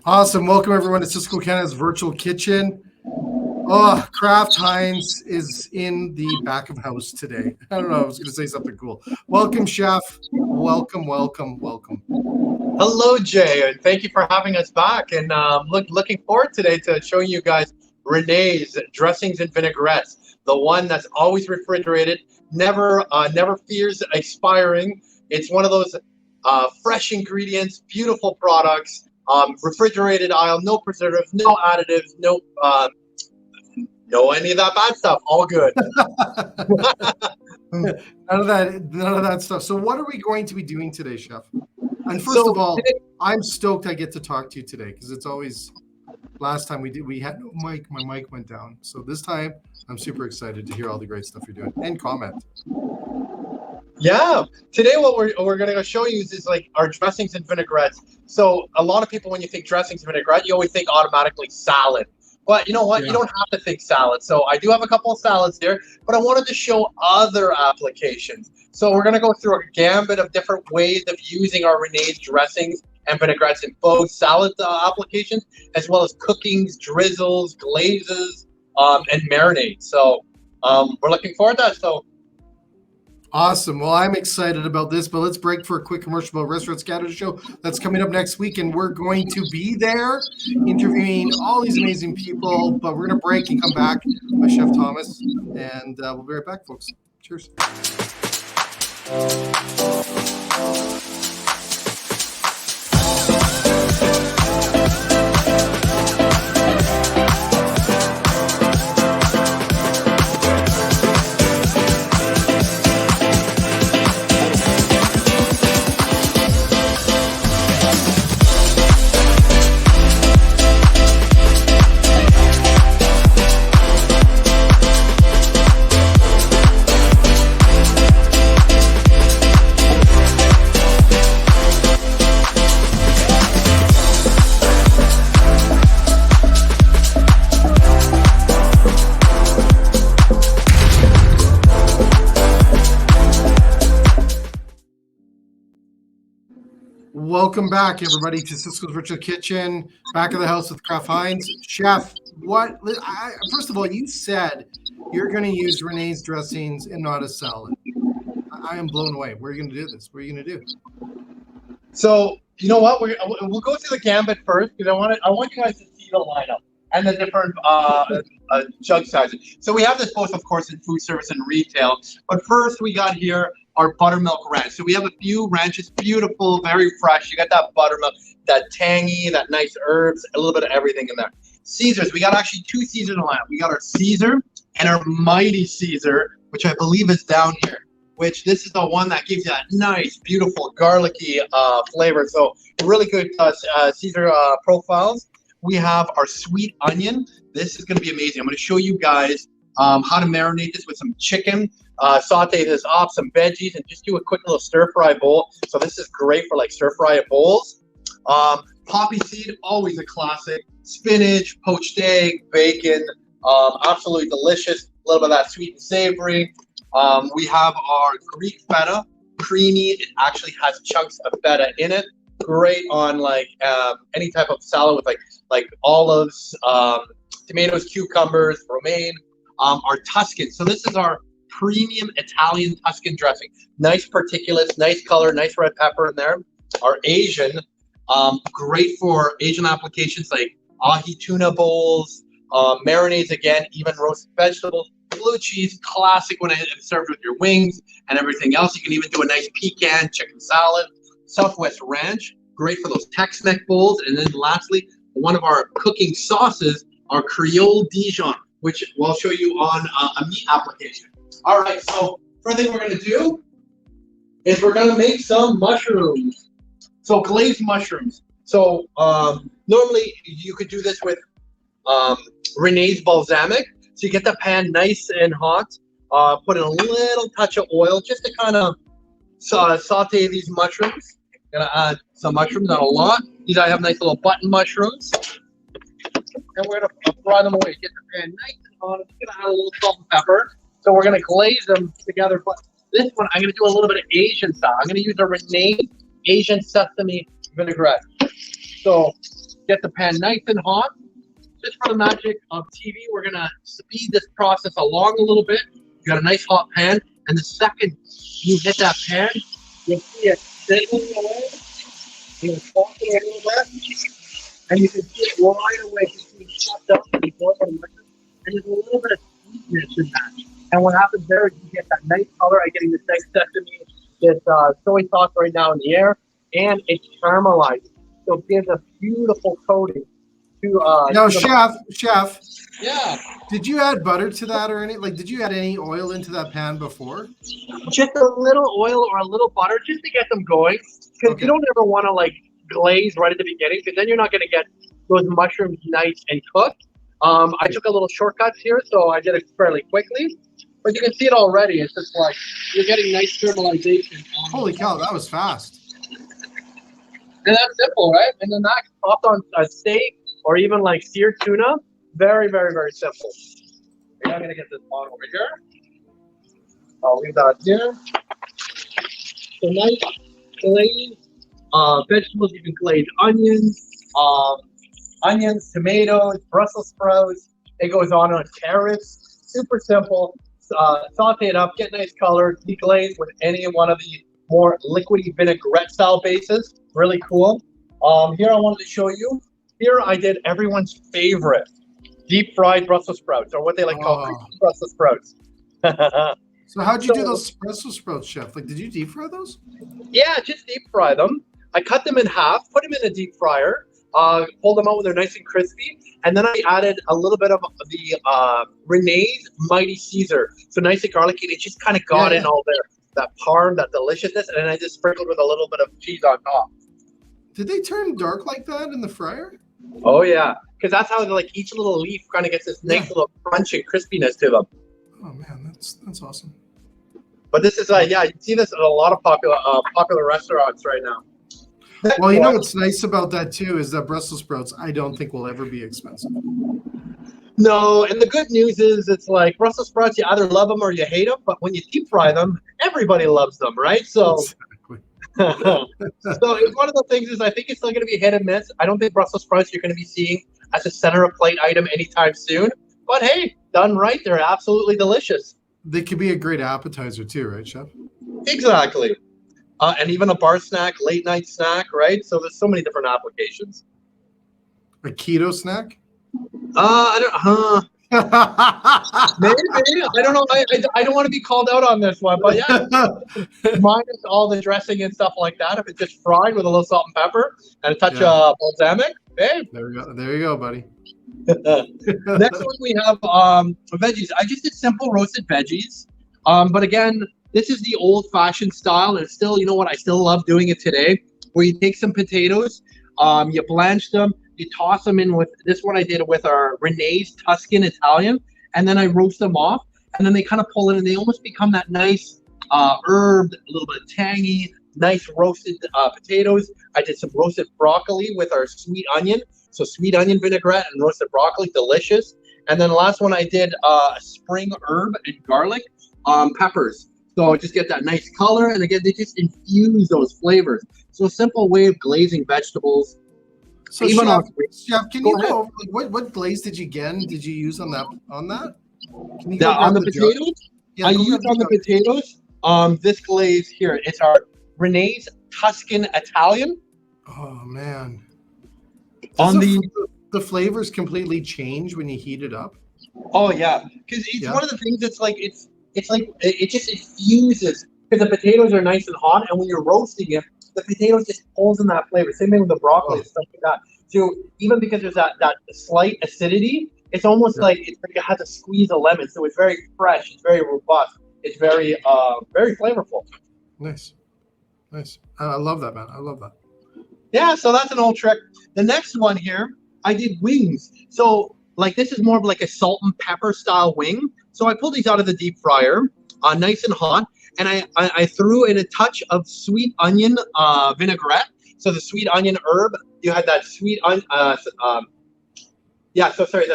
Awesome. Welcome, everyone, to Cisco Canada's virtual kitchen. Oh, Kraft Heinz is in the back of house today. I don't know. I was going to say something cool. Welcome, Chef. Welcome. Hello, Jay, and thank you for having us back. And looking forward today to showing you guys Renee's Dressings and Vinaigrettes, the one that's always refrigerated, never fears expiring. It's one of those fresh ingredients, beautiful products, refrigerated aisle, no preservatives, no additives, no any of that bad stuff. All good. None of that stuff. So what are we going to be doing today, Chef? And first of all, I'm stoked I get to talk to you today because it's always, last time we had no mic, my mic went down. So this time I'm super excited to hear all the great stuff you're doing and comment. Yeah, today what we're going to show you is like our dressings and vinaigrettes. So a lot of people, when you think dressings and vinaigrette, you always think automatically salad. But you know what? Yeah. You don't have to think salad. So I do have a couple of salads here, but I wanted to show other applications. So we're going to go through a gambit of different ways of using our Renee's dressings and vinaigrettes in both salad applications, as well as cookings, drizzles, glazes, and marinades. So we're looking forward to that. So. Awesome. Well, I'm excited about this, but let's break for a quick commercial about Restaurants Canada show that's coming up next week, and we're going to be there interviewing all these amazing people, but we're going to break and come back with Chef Thomas, and we'll be right back, folks. Cheers. Welcome back, everybody, to Cisco's Virtual Kitchen, back of the house with Kraft Heinz. Chef, first of all, you said you're going to use Renee's dressings and not a salad. I am blown away. Where are you going to do this? What are you going to do? So, you know what? We'll go through the gambit first because I want you guys to see the lineup and the different jug sizes. So we have this both, of course, in food service and retail. But first, we got here our buttermilk ranch. So we have a few ranches, beautiful, very fresh. You got that buttermilk, that tangy, that nice herbs, a little bit of everything in there. Caesars, we got actually two Caesars in the lineup. We got our Caesar and our Mighty Caesar, which I believe is down here, which this is the one that gives you that nice, beautiful, garlicky flavor. So really good Caesar profiles. We have our sweet onion. This is going to be amazing. I'm going to show you guys how to marinate this with some chicken. Saute this up, some veggies, and just do a quick little stir fry bowl. So this is great for like stir fry bowls. Poppy seed, always a classic. Spinach, poached egg, bacon, absolutely delicious. A little bit of that sweet and savory. We have our Greek feta, creamy. It actually has chunks of feta in it. Great on like any type of salad with like olives, tomatoes, cucumbers, romaine. Our Tuscan. So this is our premium Italian Tuscan dressing. Nice particulates, nice color, nice red pepper in there. Our Asian, great for Asian applications like ahi tuna bowls, marinades again, even roasted vegetables, blue cheese, classic when it's served with your wings and everything else. You can even do a nice pecan chicken salad. Southwest Ranch, great for those Tex-Mex bowls. And then lastly, one of our cooking sauces, our Creole Dijon, which we'll show you on a meat application. All right, so first thing we're going to do is we're going to make some mushrooms. So glazed mushrooms. So normally you could do this with Renee's balsamic. So you get the pan nice and hot. Put in a little touch of oil just to kind of saute these mushrooms. Gonna add some mushrooms, not a lot. These I have nice little button mushrooms. And we're gonna fry them away. Get the pan nice and hot. I'm gonna add a little salt and pepper. So we're gonna glaze them together. But this one, I'm gonna do a little bit of Asian style. I'm gonna use a Renee Asian sesame vinaigrette. So Get the pan nice and hot. Just for the magic of TV, we're gonna speed this process along a little bit. You got a nice hot pan, and the second you hit that pan, you'll see it sizzling away. You'll toss it a little bit, and you can see it right away. You can see it shut down before the mixer, and there's a little bit of sweetness in that. And what happens there is you get that nice color. I'm getting this nice sesame, this soy sauce right now in the air, and it's caramelized. So it gives a beautiful coating. Now, chef. Yeah. Did you add butter to that or any? Like, did you add any oil into that pan before? Just a little oil or a little butter, just to get them going. Because you don't ever want to like glaze right at the beginning, because then you're not going to get those mushrooms nice and cooked. I took a little shortcut here, so I did it fairly quickly. But you can see it already. It's just like you're getting nice caramelization. Holy cow, that was fast. And that's simple, right? And then that popped on a steak or even like seared tuna. Very, very, very simple. I'm going to get this on over here. I'll leave that here. So nice glaze, vegetables, you can glaze onions, tomatoes, Brussels sprouts. It goes on carrots. Super simple. Saute it up, get nice color, deglaze with any one of the more liquidy vinaigrette style bases. Really cool. Here I wanted to show you. Here I did everyone's favorite deep fried Brussels sprouts, or what they like call Brussels sprouts. So how'd you do those Brussels sprouts, chef? Like, did you deep fry those? Yeah, just deep fry them. I cut them in half, put them in a deep fryer, pulled them out when they're nice and crispy, and then I added a little bit of the Renee's Mighty Caesar. So nice and garlicky. It just kind of got in all there. That parm, that deliciousness, and then I just sprinkled with a little bit of cheese on top. Did they turn dark like that in the fryer? Oh yeah, because that's how like each little leaf kind of gets this nice little crunch and crispiness to them. Oh man, that's awesome. But this is you see this at a lot of popular restaurants right now. Well, you know what's nice about that too is that Brussels sprouts I don't think will ever be expensive. No, and the good news is it's like Brussels sprouts, you either love them or you hate them, but when you deep fry them, everybody loves them, right? So, exactly. So it's one of the things is I think it's still going to be hit and miss. I don't think Brussels sprouts you're going to be seeing as a center of plate item anytime soon. But hey, done right, they're absolutely delicious. They could be a great appetizer too, right, chef? Exactly. And even a bar snack, late night snack, right? So there's so many different applications. A keto snack? Maybe. I don't know. I don't want to be called out on this one, but yeah, minus all the dressing and stuff like that. If it's just fried with a little salt and pepper and a touch of balsamic, hey. There we go. There you go, buddy. Next one we have veggies. I just did simple roasted veggies. But again, this is the old-fashioned style, and still, you know what? I still love doing it today. Where you take some potatoes, you blanch them, you toss them in with this one I did with our Renee's Tuscan Italian, and then I roast them off, and then they kind of pull in, and they almost become that nice herbed, a little bit tangy, nice roasted potatoes. I did some roasted broccoli with our sweet onion, so sweet onion vinaigrette and roasted broccoli, delicious. And then the last one I did spring herb and garlic peppers. So just get that nice color, and again, they just infuse those flavors. So a simple way of glazing vegetables. So chef, can you go over what glaze did you use on that? Can you on the potatoes? Yeah, I used on the potatoes. This glaze here, it's our Renee's Tuscan Italian. Oh man. On the flavors completely change when you heat it up. Oh yeah, because it's one of the things that's like it just infuses, because the potatoes are nice and hot, and when you're roasting it, the potatoes just pulls in that flavor. Same thing with the broccoli and stuff like that. So even because there's that slight acidity, it's almost like it has a squeeze of lemon. So it's very fresh, it's very robust, it's very very flavorful. Nice. I love that, man. I love that. Yeah, so that's an old trick. The next one here, I did wings. So like this is more of like a salt and pepper style wing. So I pulled these out of the deep fryer, nice and hot, and I threw in a touch of sweet onion vinaigrette. So the sweet onion herb, you had that sweet that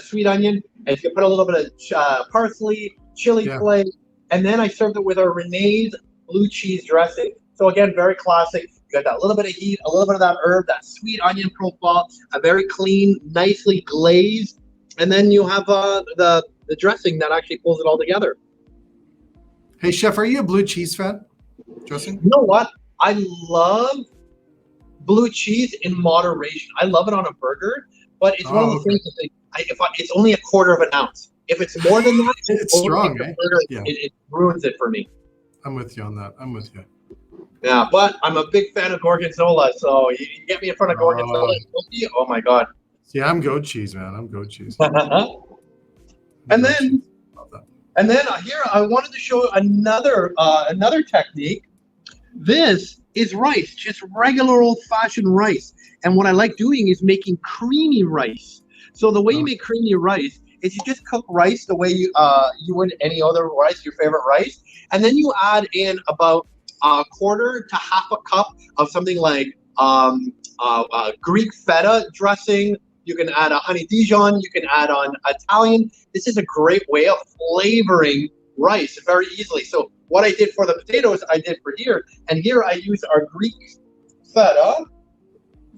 sweet onion, and you can put a little bit of parsley, chili flake, and then I served it with our Renee's blue cheese dressing. So again, very classic. You got that little bit of heat, a little bit of that herb, that sweet onion profile, a very clean, nicely glazed, and then you have the dressing that actually pulls it all together. Hey, chef, are you a blue cheese fan? Dressing? You know what? I love blue cheese in moderation. I love it on a burger, but it's one of the things that it's only a quarter of an ounce. If it's more than that, it's strong, eh? Burger, it ruins it for me. I'm with you on that. I'm with you. Yeah, but I'm a big fan of gorgonzola, so you get me in front of gorgonzola, oh my god. See, I'm goat cheese, man. I'm goat cheese. And then here I wanted to show another technique. This is rice, just regular old-fashioned rice. And what I like doing is making creamy rice. So the way you make creamy rice is you just cook rice the way you would any other rice, your favorite rice, and then you add in about a quarter to half a cup of something like Greek feta dressing. You can add a honey Dijon. You can add on Italian. This is a great way of flavoring rice very easily. So what I did for the potatoes, I did for here. And here I use our Greek feta.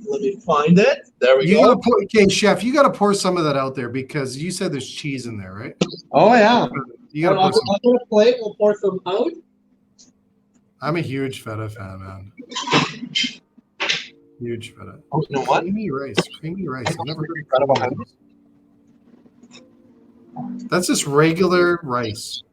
Let me find it. There we go. Okay, chef, you got to pour some of that out there because you said there's cheese in there, right? Oh, yeah. You got to pour some. On a plate, we'll pour some out. I'm a huge feta fan, man. Huge feta. Oh, you know what? Creamy rice. Creamy rice. I've never heard of creamy rice. That's just regular rice.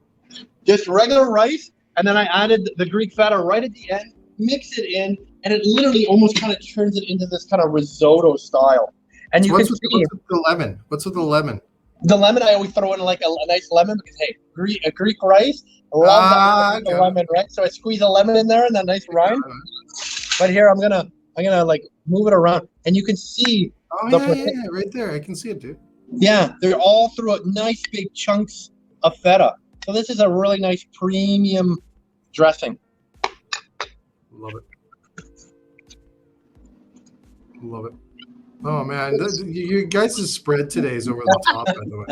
Just regular rice, and then I added the Greek feta right at the end, mix it in, and it literally almost kind of turns it into this kind of risotto style. And you what's with the lemon? What's with the lemon? The lemon, I always throw in like a nice lemon because, hey, Greek rice, love that lemon, right? So I squeeze a lemon in there and that nice rind. But here I'm gonna like move it around, and you can see. Right there. I can see it, dude. Yeah, they're all through nice big chunks of feta. So this is a really nice premium dressing. Love it. Love it. Oh man, you guys' spread today is over the top, by the way.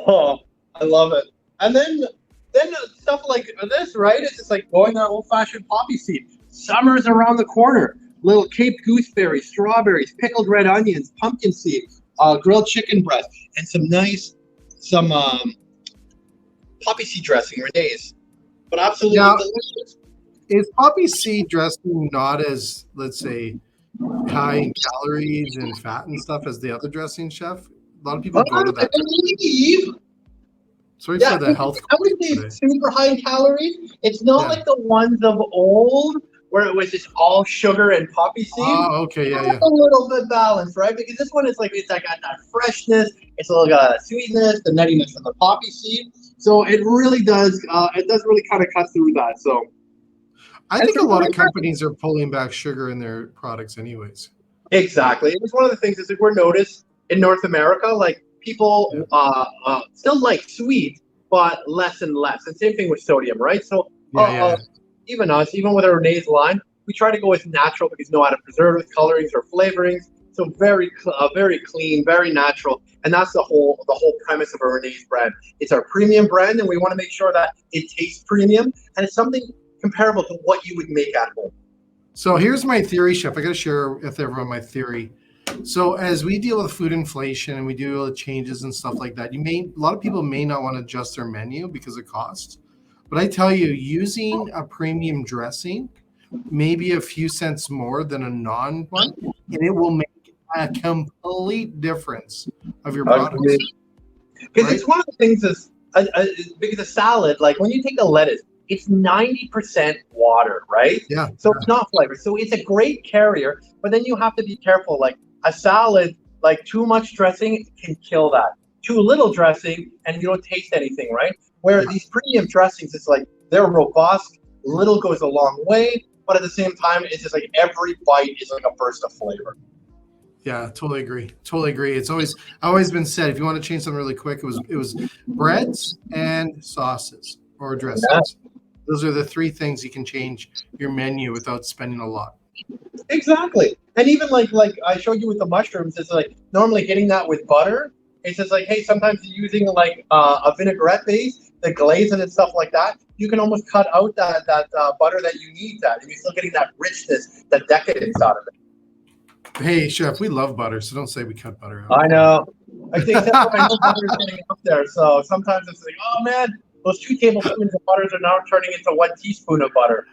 Oh, I love it. And then stuff like this, right? It's just like going that old-fashioned poppy seed. Summer's around the corner. Little Cape gooseberries, strawberries, pickled red onions, pumpkin seed, grilled chicken breast, and some poppy seed dressing, Renee's. But absolutely delicious. Is poppy seed dressing not as, let's say, high in calories and fat and stuff as the other dressing, chef? A lot of people go to that. I believe. Sorry for the health. I would say it's super high in calories. It's not like the ones of old where it was just all sugar and poppy seed. Oh, okay, yeah. A little bit balanced, right? Because this one is like got that freshness. It's a little got that sweetness, the nuttiness of the poppy seed. So it really does. It does really kind of cut through that. So I think a lot of companies are pulling back sugar in their products, anyways. Exactly. It was one of the things that we're noticed in North America. Like people still like sweet, but less and less. And same thing with sodium, right? So even us, even with our Renee's line, we try to go with natural because no added preservatives, colorings, or flavorings. So very clean, very natural, and that's the whole premise of our Renee's brand. It's our premium brand, and we want to make sure that it tastes premium and it's something comparable to what you would make at home. So here's my theory, chef. I got to share with everyone my theory. So as we deal with food inflation and we do the changes and stuff like that, a lot of people may not want to adjust their menu because of cost. But I tell you, using a premium dressing, maybe a few cents more than a non one, and it will make a complete difference of your products. Because it's one of the things is because a salad, like when you take a lettuce, it's 90% water, right? Yeah. So it's not flavor. So it's a great carrier, but then you have to be careful. Like a salad, like too much dressing can kill that. Too little dressing and you don't taste anything, right? Where these premium dressings, it's like they're robust, little goes a long way, but at the same time, it's just like every bite is like a burst of flavor. Yeah, totally agree. It's always been said, if you want to change something really quick, it was breads and sauces or dressings. Yeah. Those are the three things you can change your menu without spending a lot. Exactly. And even like I showed you with the mushrooms, it's like normally getting that with butter. It's just like, hey, sometimes using like a vinaigrette base the glazes and stuff like that, you can almost cut out that butter that you need, and you're still getting that richness, that decadence out of it. Hey, chef, we love butter, so don't say we cut butter out. I know. I think that's why I know butter's getting up there. So sometimes it's like, oh man, those 2 tablespoons of butter are now turning into 1 teaspoon of butter.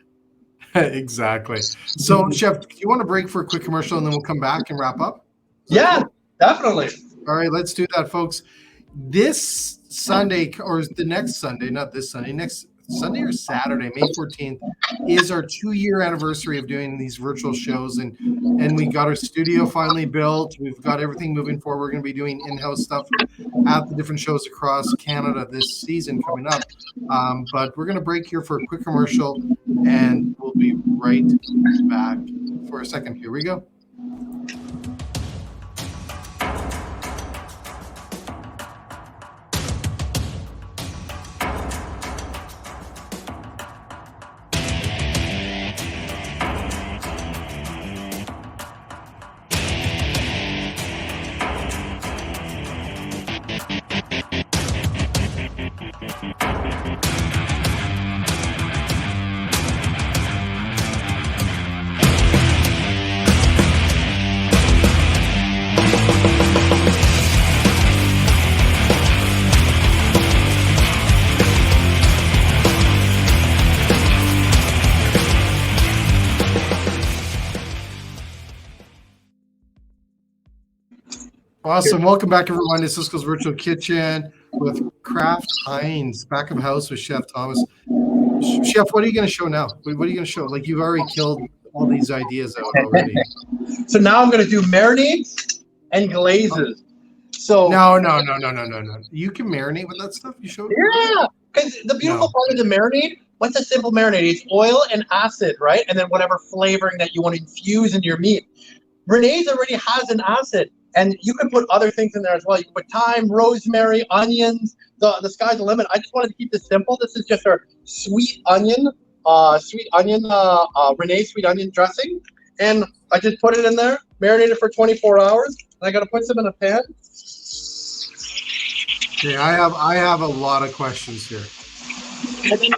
Exactly. So, chef, do you want to break for a quick commercial and then we'll come back and wrap up? Yeah, definitely. All right, let's do that, folks. This Sunday, or the next Sunday, not this Sunday, next Sunday or Saturday, May 14th, is our 2-year anniversary of doing these virtual shows. And we got our studio finally built. We've got everything moving forward. We're going to be doing in-house stuff at the different shows across Canada this season coming up. But we're going to break here for a quick commercial, and we'll be right back for a second. Here we go. Awesome. Welcome back, everyone, to Cisco's Virtual Kitchen with Kraft Heinz, back of house with Chef Thomas. Chef, what are you going to show now? What are you going to show? Like, you've already killed all these ideas out already. So now I'm going to do marinades and glazes. So No. You can marinate with that stuff you showed? Yeah, because the beautiful part of the marinade, what's a simple marinade? It's oil and acid, right? And then whatever flavoring that you want to infuse into your meat. Renee's already has an acid. And you can put other things in there as well. You can put thyme, rosemary, onions. The sky's the limit. I just wanted to keep this simple. This is just our sweet onion Renee's sweet onion dressing. And I just put it in there, marinated for 24 hours. And I got to put some in a pan. Okay, I have a lot of questions here. And then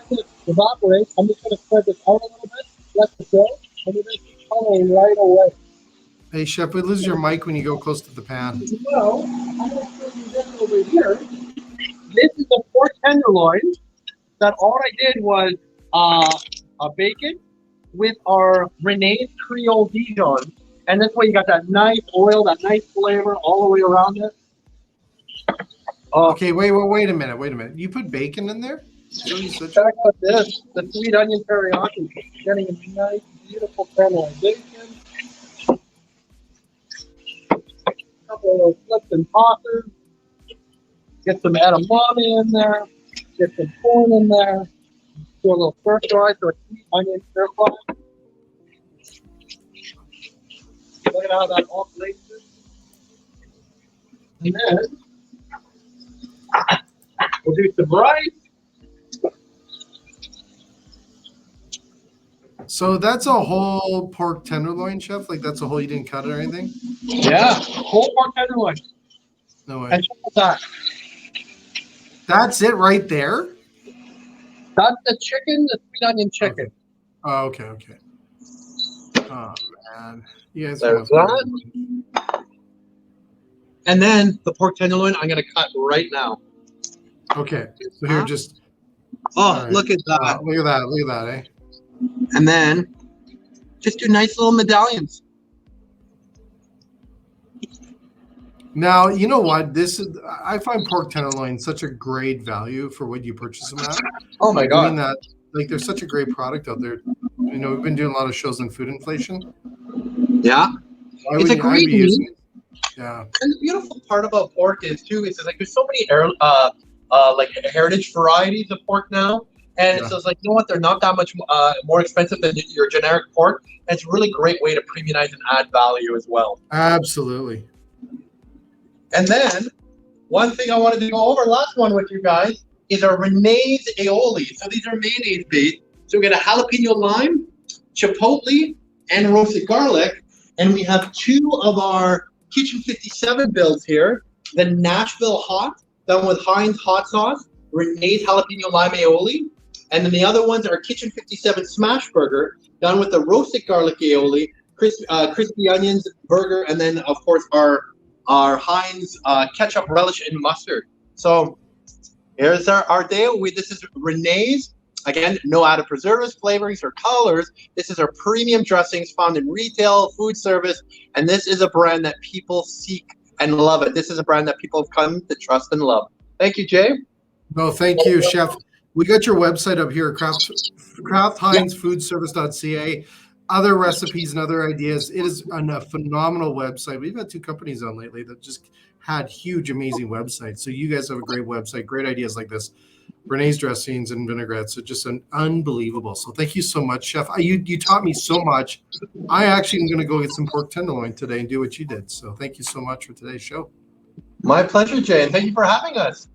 to evaporate, I'm just going to spread this out a little bit, let it go, and then it's coloring right away. Hey, Chef, we lose your mic when you go close to the pan. Well, I'm going to show you this over here. This is a pork tenderloin that all I did was a bacon with our Renee's Creole Dijon. And this way you got that nice oil, that nice flavor all the way around it. Okay, wait a minute. You put bacon in there? Check out this, the sweet onion teriyaki. Getting a nice, beautiful tenderloin bacon. A couple of little flips and tosses. Get some edamame in there. Get some corn in there. Do a little stir fry, so a sweet onion stir fry. Look at how that all places. And then we'll do some rice. So that's a whole pork tenderloin, Chef? Like that's a whole, you didn't cut it or anything? Yeah, whole pork tenderloin. No way. And check out that. That's it right there? That's the chicken, the sweet onion chicken. Okay. Oh, man. You guys There's that. And then the pork tenderloin, I'm going to cut right now. Okay. So here, just. Oh, right. Look at that. Look at that, eh? And then just do nice little medallions. Now, you know what? I find pork tenderloin such a great value for what you purchase them at. Oh my God. I mean that, like, there's such a great product out there. You know, we've been doing a lot of shows on food inflation. Yeah. It's a great meat. Yeah. And the beautiful part about pork is too, is like there's so many like heritage varieties of pork now. And so it's like, you know what? They're not that much more expensive than your generic pork. And it's a really great way to premiumize and add value as well. Absolutely. And then one thing I wanted to go over, last one with you guys, is our Renee's Aioli. So these are mayonnaise based. So we got a jalapeno lime, chipotle, and roasted garlic. And we have two of our Kitchen 57 builds here, the Nashville Hot done with Heinz hot sauce, Renee's jalapeno lime aioli, and then the other ones are Kitchen 57 smash burger, done with the roasted garlic aioli, crispy onions burger, and then of course our Heinz ketchup, relish, and mustard. So here's our day. This is Renee's. Again, no added preservatives, flavorings, or colors. This is our premium dressings found in retail, food service, and this is a brand that people seek and love it. This is a brand that people have come to trust and love. Thank you, Jay. No, thank you, Chef. We got your website up here, Kraft Heinz Foodservice.ca. Other recipes and other ideas. It is a phenomenal website. We've had 2 companies on lately that just had huge, amazing websites. So you guys have a great website, great ideas like this. Renee's dressings and vinaigrettes are just unbelievable. So thank you so much, Chef. You taught me so much. I actually am going to go get some pork tenderloin today and do what you did. So thank you so much for today's show. My pleasure, Jay, and thank you for having us.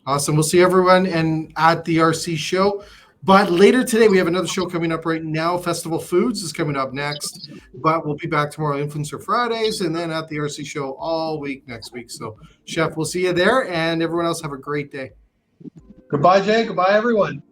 Awesome. We'll see everyone at the RC show. But later today, we have another show coming up right now. Festival Foods is coming up next. But we'll be back tomorrow, Influencer Fridays, and then at the RC show all week next week. So, Chef, we'll see you there. And everyone else, have a great day. Goodbye, Jay. Goodbye, everyone.